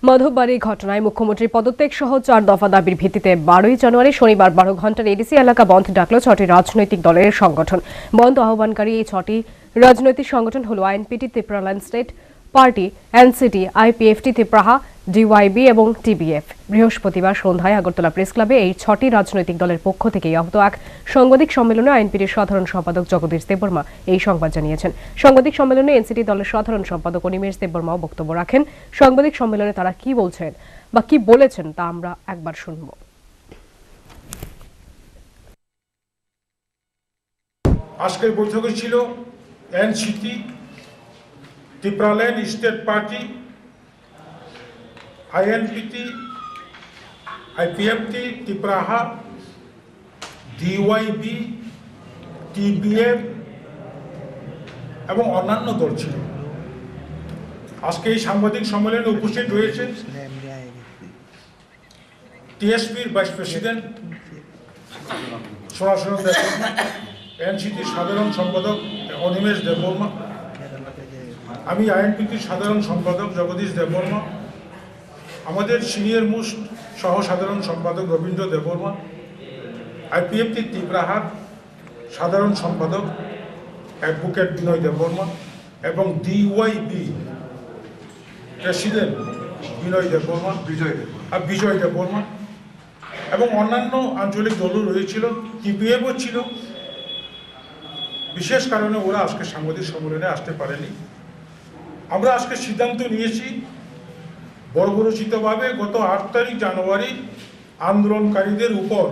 মধুবাড়ি ঘটনায় মুখ্যমন্ত্রী পদত্যাগ সহ 4 দফা দাবির ভিত্তিতে 12 জানুয়ারি শনিবার 12 ঘন্টার এডিসি এলাকা বন্ধ ডাকল 6টি রাজনৈতিক দলের সংগঠন। বন্ধ আহ্বানকারী এই 6টি রাজনৈতিক সংগঠন হল INPT, Tripuraland state party, NCT, IPFT Tripura, DYB এবং টিবিএফ। বৃহস্পতিবার সন্ধ্যায় আগরতলা প্রেস ক্লাবে এই 6টি রাজনৈতিক দলের পক্ষ থেকে আহত এক সাংবাদিক সম্মেলনে আইএনপিটির সাধারণ সম্পাদক জগদীশ দেববর্মা এই সংবাদ জানিয়েছেন। সাংবাদিক সম্মেলনে এনসিটি দলের সাধারণ সম্পাদক অনিমেষ দেববর্মাও বক্তব্য রাখেন। সাংবাদিক সম্মেলনে তারা কি বলছেন বা কি বলেছেন তা আমরা একবার শুনব। আজকের বৈঠকে ছিল NCT, Tripuraland state party, INPT, IPFT Tripura, DYB, TBF এবং অন্যান্য দল ছিল। আজকে এই সাংবাদিক সম্মেলনে উপস্থিত রয়েছে টিএসপির ভাইস প্রেসিডেন্ট সনাতন দেববর্মা, এনসিটির সাধারণ সম্পাদক অনিমেষ দেববর্মা, আমি আইএনপিটির সাধারণ সম্পাদক জগদীশ দেববর্মা, আমাদের সিনিয়র মোস্ট সহ সাধারণ সম্পাদক রবীন্দ্র দেববর্মা, আইপিএফটি ত্রিপুরাহার সাধারণ সম্পাদক অ্যাডভোকেট বিনয় দেববর্মা এবং ডিওয়াইবি প্রেসিডেন্ট বিজয় দেববর্মা এবং অন্যান্য আঞ্চলিক দলও রয়েছিল, টিপিএফও ছিল। বিশেষ কারণে ওরা আজকে সাংবাদিক সম্মেলনে আসতে পারেনি। আমরা আজকে সিদ্ধান্ত নিয়েছি বর্বরচিতভাবে গত 8 তারিখ জানুয়ারি আন্দোলনকারীদের উপর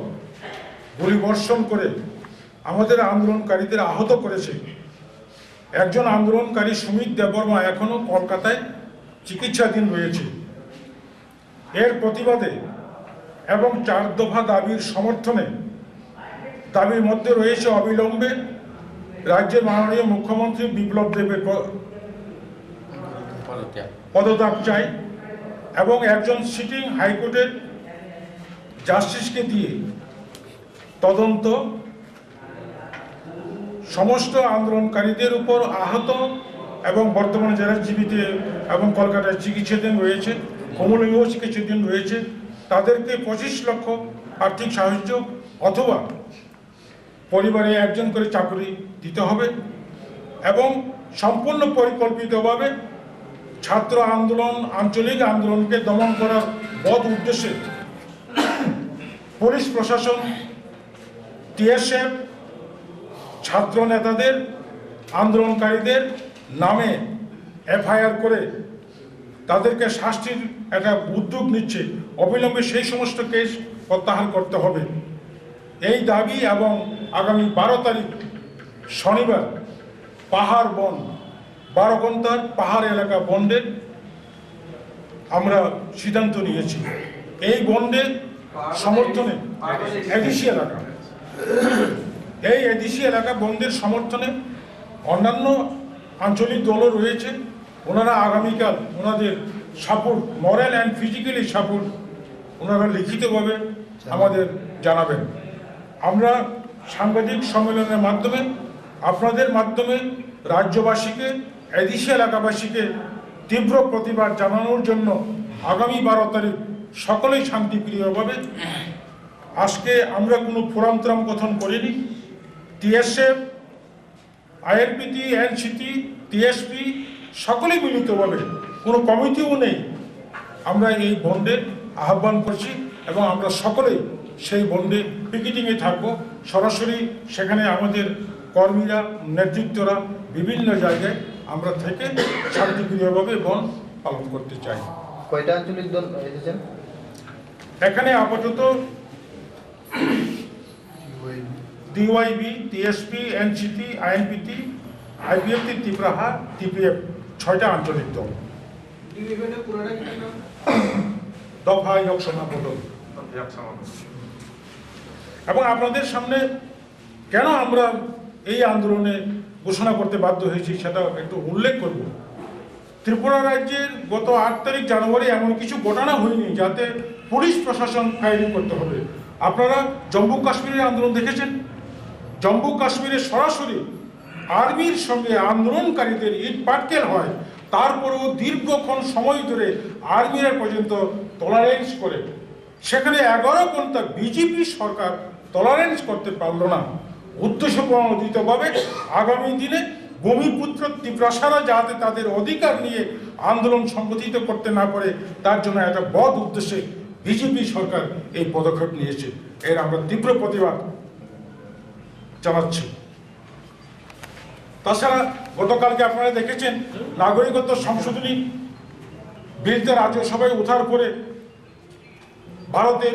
গুলিবর্ষণ করে আমাদের আন্দোলনকারীদের আহত করেছে। একজন আন্দোলনকারী সুমিত দেববর্মা এখনো কলকাতায় চিকিৎসাধীন রয়েছে। এর প্রতিবাদে এবং 4 দফা দাবির সমর্থনে দাবির মধ্যে রয়েছে অবিলম্বে রাজ্যের মাননীয় মুখ্যমন্ত্রী বিপ্লব দেবের পদত্যাগ চাই এবং একজন সিটিং হাইকোর্টের জাস্টিসকে দিয়ে তদন্ত সমস্ত আন্দোলনকারীদের উপর আহত এবং বর্তমানে যারা জীবিত এবং কলকাতায় চিকিৎসাধীন রয়েছে, কমলিঙ্গও চিকিৎসাধীন রয়েছে, তাদেরকে 25 লক্ষ আর্থিক সাহায্য অথবা পরিবারে একজন করে চাকরি দিতে হবে এবং সম্পূর্ণ পরিকল্পিতভাবে ছাত্র আন্দোলন, আঞ্চলিক আন্দোলনকে দমন করার বদ উদ্দেশ্যে পুলিশ প্রশাসন, টিএসএফ ছাত্র নেতাদের, আন্দোলনকারীদের নামে এফআইআর করে তাদেরকে শাস্তির একটা উদ্যোগ নিচ্ছে। অবিলম্বে সেই সমস্ত কেস প্রত্যাহার করতে হবে এই দাবি এবং আগামী 12 তারিখ শনিবার পাহাড় বন 12 ঘন্টার পাহাড় এলাকা বন্ধের আমরা সিদ্ধান্ত নিয়েছি। এই বন্ধের সমর্থনে এডিসি এলাকা, এই এডিসি এলাকা বন্ধের সমর্থনে অন্যান্য আঞ্চলিক দলও রয়েছে। ওনারা আগামীকাল ওনাদের support, moral and physically support ওনারা লিখিতভাবে আমাদের জানাবেন। আমরা সাংবাদিক সম্মেলনের মাধ্যমে আপনাদের মাধ্যমে রাজ্যবাসীকে, এডিসি এলাকাবাসীকে তীব্র প্রতিবাদ জানানোর জন্য আগামী 12 তারিখ সকলেই শান্তিপ্রিয়ভাবে, আজকে আমরা কোনো ফোরাম টোরাম গঠন করিনি। টিএসএফ, আইএনপিটি, এনসিটি, টিএসপি সকলেই মিলিতভাবে, কোনো কমিটিও নেই, আমরা এই বন্ধের আহ্বান করছি এবং আমরা সকলেই সেই বন্ধে পিকেটিংয়ে থাকবো। সরাসরি সেখানে আমাদের কর্মীরা, নেতৃত্বরা বিভিন্ন জায়গায় আমরা থেকে শান্তিপ্রিয়ভাবে বন্ধ পালন করতে চাই। কয়টা আঞ্চলিক দল এসেছেন এখানে? আপাতত DYB, TSP, NCT, INPT, IPFT Tripura, TPF 6টা আঞ্চলিক দল। দফা ইয়কসনা বদল এবং আপনাদের সামনে কেন আমরা এই আন্দোলনে ঘোষণা করতে বাধ্য হয়েছি সেটা একটু উল্লেখ করব। ত্রিপুরা রাজ্যের গত 8 তারিখ জানুয়ারি এমন কিছু ঘটনা হয়নি যাতে পুলিশ প্রশাসন ফায়ারিং করতে হবে। আপনারা জম্মু কাশ্মীরের আন্দোলন দেখেছেন। জম্মু কাশ্মীরে সরাসরি আর্মির সঙ্গে আন্দোলনকারীদের ইট পাটকেল হয়, তারপরেও দীর্ঘক্ষণ সময় ধরে আর্মিরা পর্যন্ত টলারেন্স করে, সেখানে 11 ঘন্টা বিজেপি সরকার টলারেন্স করতে পারলো না। উদ্দেশ্যপ্রণোদিতভাবে আগামী দিনে ভূমিপুত্র ত্রিপ্রাসারা যাতে তাদের অধিকার নিয়ে আন্দোলন সংগঠিত করতে না পারে, তার জন্য একটা বদ উদ্দেশ্যে বিজেপি সরকার এই পদক্ষেপ নিয়েছে। এর আমরা তীব্র প্রতিবাদ জানাচ্ছি। তাছাড়া গতকালকে আপনারা দেখেছেন নাগরিকত্ব সংশোধনী বিলটা রাজ্যসভায় ওঠার পরে ভারতের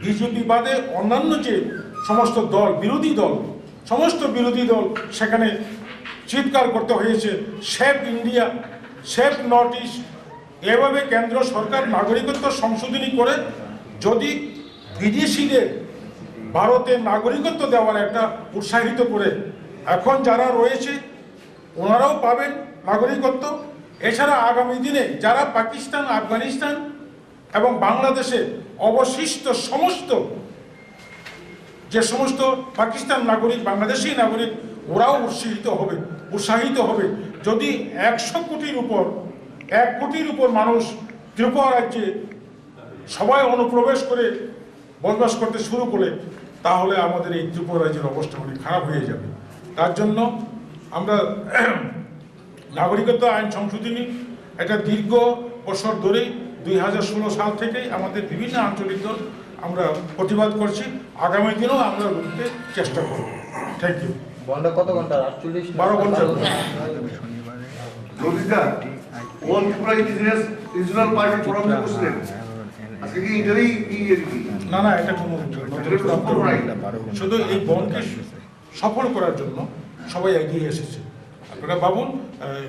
বিজেপি বাদে অন্যান্য যে সমস্ত দল, সমস্ত বিরোধী দল সেখানে চিৎকার করতে হয়েছে, save India, save north east. এভাবে কেন্দ্র সরকার নাগরিকত্ব সংশোধনী করে যদি বিদেশিদের ভারতের নাগরিকত্ব দেওয়ার একটা উৎসাহিত করে, এখন যারা রয়েছে ওনারাও পাবেন নাগরিকত্ব। এছাড়া আগামী দিনে যারা পাকিস্তান, আফগানিস্তান এবং বাংলাদেশে অবশিষ্ট যে সমস্ত পাকিস্তান নাগরিক, বাংলাদেশি নাগরিক, ওরাও উৎসাহিত হবে যদি 100 কোটির উপর 1 কোটির উপর মানুষ ত্রিপুরা রাজ্যে সবাই অনুপ্রবেশ করে বসবাস করতে শুরু করে, তাহলে আমাদের এই ত্রিপুরা রাজ্যের অবস্থা অনেক খারাপ হয়ে যাবে। তার জন্য আমরা নাগরিকত্ব আইন সংশোধনী এটা দীর্ঘ বছর ধরেই 2016 সাল থেকেই আমাদের বিভিন্ন আঞ্চলিক দল আমরা প্রতিবাদ করছি। আগামী দিনেও আমরা রুখতে চেষ্টা করব। Thank you. বন্ধ কত ঘন্টা? 48 12 ঘন্টা। Lalita all Tripura indigenous regional party forum যে বসলেন আজকে কি এটারই না এটা কোনো শুধু এই বনকে সফল করার জন্য সবাই এগিয়ে এসেছে। আপনারা ভাবুন,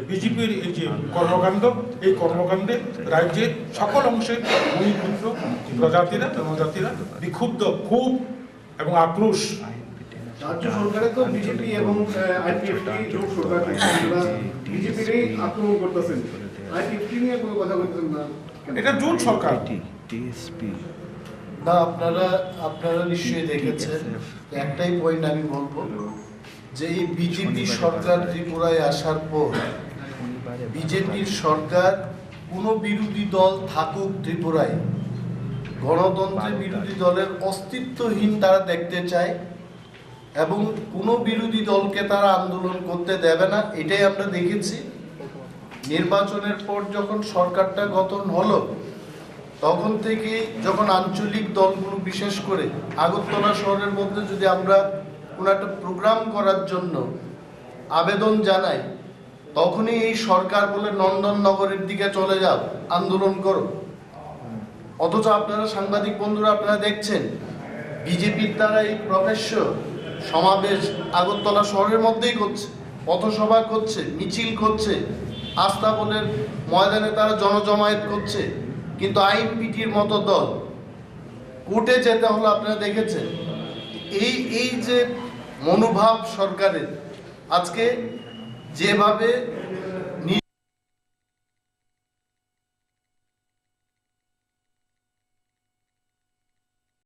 বিজেপির এই যে কর্মকাণ্ড, এই কর্মকাণ্ডে রাজ্যের সকল অংশের ভূমিপুত্র প্রজাতিরা, জনজাতিরা বিক্ষুব্ধ, ক্ষোভ এবং আক্রোশ। রাজ্য সরকারে তো বিজেপি এবং আইপিএফটি জোট সরকার, বিজেপিরই আক্রমণ করতেছেন, আইপিএফটি নিয়ে কোনো কথা বলতেছেন না। এটা জোট সরকার। না, আপনারা নিশ্চয়ই দেখেছেন। একটাই পয়েন্ট আমি বলবো যে এই বিজেপি সরকার ত্রিপুরায় আসার পর বিজেপির সরকার কোনো বিরোধী দল থাকুক ত্রিপুরায়, গণতন্ত্রের বিরোধী দলের অস্তিত্বহীন তারা দেখতে চায় এবং কোনো বিরোধী দলকে তারা আন্দোলন করতে দেবে না। এটাই আমরা দেখেছি। নির্বাচনের পর যখন সরকারটা গঠন হলো, তখন থেকে যখন আঞ্চলিক দলগুলো, বিশেষ করে আগরতলা শহরের মধ্যে যদি আমরা কোনো একটা প্রোগ্রাম করার জন্য আবেদন জানাই, তখনই এই সরকার বলে নন্দননগরের দিকে চলে যাও, আন্দোলন করো। অথচ আপনারা সাংবাদিক বন্ধুরা আপনারা দেখছেন বিজেপির দ্বারা এই প্রকাশ্য সমাবেশ আগরতলা শহরের মধ্যেই করছে, পথসভা করছে, মিছিল করছে, আস্তাবলের ময়দানে তারা জনজমায়েত করছে। কিন্তু আইএনপিটির মতো দল কোর্টে যেতে হলো, আপনারা দেখেছেন। এই যে মনোভাব সরকারের, আজকে যেভাবে